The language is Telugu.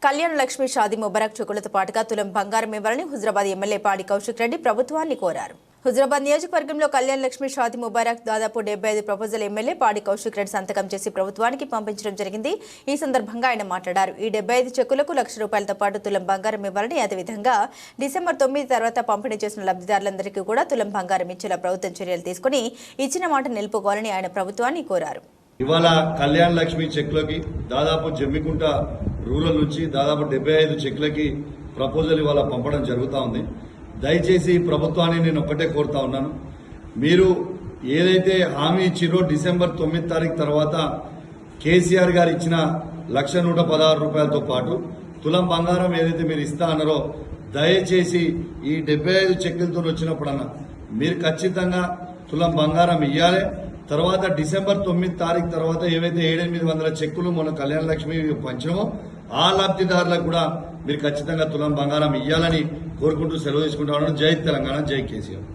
కళ్యాణ లక్ష్మి షాదీ ముబారక్ చెక్కులతో పాటుగా తులం బంగారం ఇవ్వాలని హుజరాబాద్ ఎమ్మెల్యే పాడి కౌశిక్ రెడ్డి ప్రభుత్వాన్ని కోరారు. హుజరాబాద్ నియోజకవర్గంలో కళ్యాణ లక్ష్మి షాదీ ముబారక్ దాదాపు 75 ప్రపోజల్ ఎమ్మెల్యే పాడి కౌశిక్ రెడ్డి సంతకం చేసి ప్రభుత్వానికి పంపించడం జరిగింది. ఈ సందర్భంగా ఆయన మాట్లాడారు. ఈ 75 చెక్కులకు ₹1,00,000తో పాటు తులం బంగారం ఇవ్వాలని, అదేవిధంగా డిసెంబర్ 9 తర్వాత పంపిణీ చేసిన లబ్ధిదారులందరికీ కూడా తులం బంగారం ఇచ్చేలా ప్రభుత్వం చర్యలు తీసుకుని ఇచ్చిన మాట నిలుపుకోవాలని ఆయన ప్రభుత్వాన్ని కోరారు. ఇవాళ కళ్యాణ లక్ష్మి చెక్లకి దాదాపు జమ్మికుంట రూరల్ నుంచి దాదాపు 75 చెక్లకి ప్రపోజల్ ఇవాళ పంపడం జరుగుతూ ఉంది. దయచేసి ప్రభుత్వాన్ని నేను ఒక్కటే కోరుతా ఉన్నాను, మీరు ఏదైతే హామీ ఇచ్చిరో డిసెంబర్ 9 తారీఖు తర్వాత కేసీఆర్ గారు ఇచ్చిన ₹1,116తో పాటు తులం బంగారం ఏదైతే మీరు ఇస్తా అన్నారో దయచేసి ఈ 75 చెక్కులతో వచ్చినప్పుడన్నా మీరు ఖచ్చితంగా తులం బంగారం ఇవ్వాలి. తర్వాత డిసెంబర్ 9 తారీఖు తర్వాత ఏవైతే 700 చెక్కులు మన కళ్యాణ లక్ష్మి పంచమో ఆ లబ్ధిదారులకు కూడా మీరు ఖచ్చితంగా తులం బంగారం ఇవ్వాలని కోరుకుంటూ సెలవు తీసుకుంటా ఉన్నాను. జై తెలంగాణ, జై కేసీఆర్.